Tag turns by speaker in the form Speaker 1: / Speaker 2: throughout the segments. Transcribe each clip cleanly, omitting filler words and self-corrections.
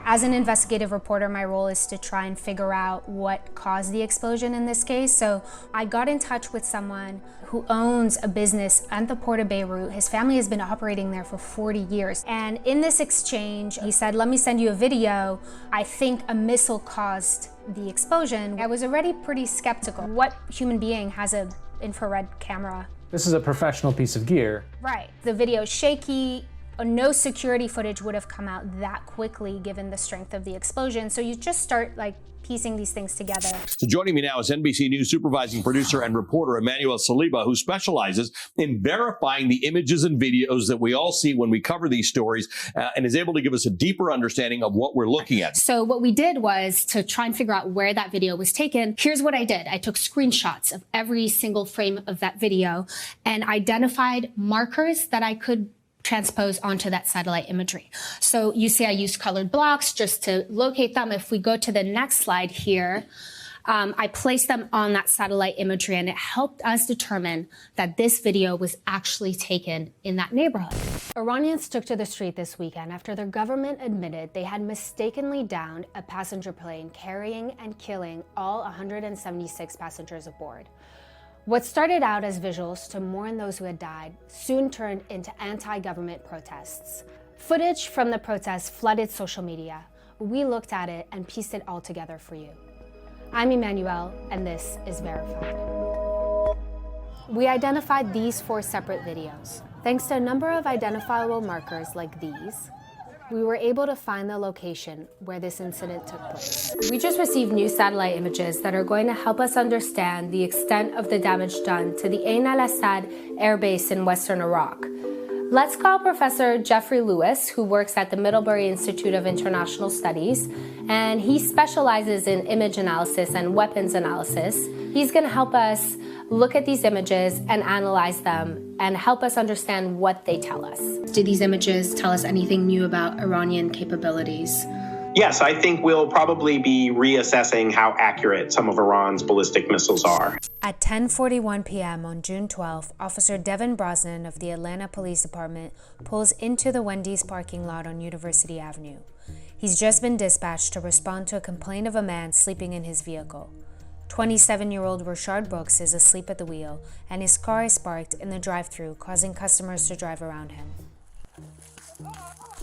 Speaker 1: As an investigative reporter, my role is to try and figure out what caused the explosion in this case. So I got in touch with someone who owns a business at the Port of Beirut. His family has been operating there for 40 years. And in this exchange, he said, let me send you a video. I think a missile caused the explosion. I was already pretty skeptical. What human being has an infrared camera?
Speaker 2: This is a professional piece of gear.
Speaker 1: Right. The video is shaky. No security footage would have come out that quickly given the strength of the explosion. So you just start piecing these things together.
Speaker 3: So joining me now is NBC News supervising producer and reporter Emmanuel Saliba, who specializes in verifying the images and videos that we all see when we cover these stories and is able to give us a deeper understanding of what we're looking at.
Speaker 4: So what we did was to try and figure out where that video was taken. Here's what I did. I took screenshots of every single frame of that video and identified markers that I could transpose onto that satellite imagery. So you see I used colored blocks just to locate them. If we go to the next slide here, I placed them on that satellite imagery, and it helped us determine that this video was actually taken in that neighborhood.
Speaker 1: Iranians took to the street this weekend after their government admitted they had mistakenly downed a passenger plane carrying and killing all 176 passengers aboard. What started out as visuals to mourn those who had died soon turned into anti-government protests. Footage from the protests flooded social media. We looked at it and pieced it all together for you. I'm Emmanuel, and this is Verified. We identified these 4 separate videos. Thanks to a number of identifiable markers like these, we were able to find the location where this incident took place. We just received new satellite images that are going to help us understand the extent of the damage done to the Ain al-Assad air base in western Iraq. Let's call Professor Jeffrey Lewis, who works at the Middlebury Institute of International Studies, and he specializes in image analysis and weapons analysis. He's going to help us look at these images and analyze them and help us understand what they tell us.
Speaker 4: Did these images tell us anything new about Iranian capabilities?
Speaker 5: Yes, I think we'll probably be reassessing how accurate some of Iran's ballistic missiles are.
Speaker 1: At 10:41 p.m. on June 12th, Officer Devin Brosnan of the Atlanta Police Department pulls into the Wendy's parking lot on University Avenue. He's just been dispatched to respond to a complaint of a man sleeping in his vehicle. 27-year-old Rashard Brooks is asleep at the wheel, and his car is parked in the drive-thru, causing customers to drive around him.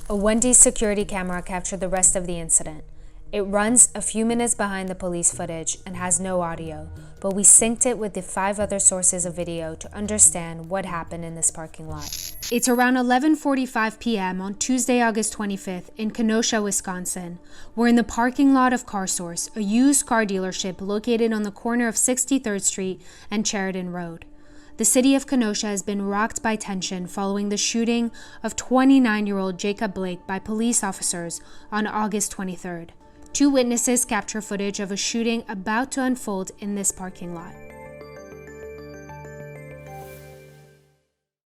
Speaker 1: A Wendy's security camera captured the rest of the incident. It runs a few minutes behind the police footage and has no audio, but we synced it with the 5 other sources of video to understand what happened in this parking lot. It's around 11:45 p.m. on Tuesday, August 25th in Kenosha, Wisconsin. We're in the parking lot of CarSource, a used car dealership located on the corner of 63rd Street and Sheridan Road. The city of Kenosha has been rocked by tension following the shooting of 29-year-old Jacob Blake by police officers on August 23rd. 2 witnesses capture footage of a shooting about to unfold in this parking lot.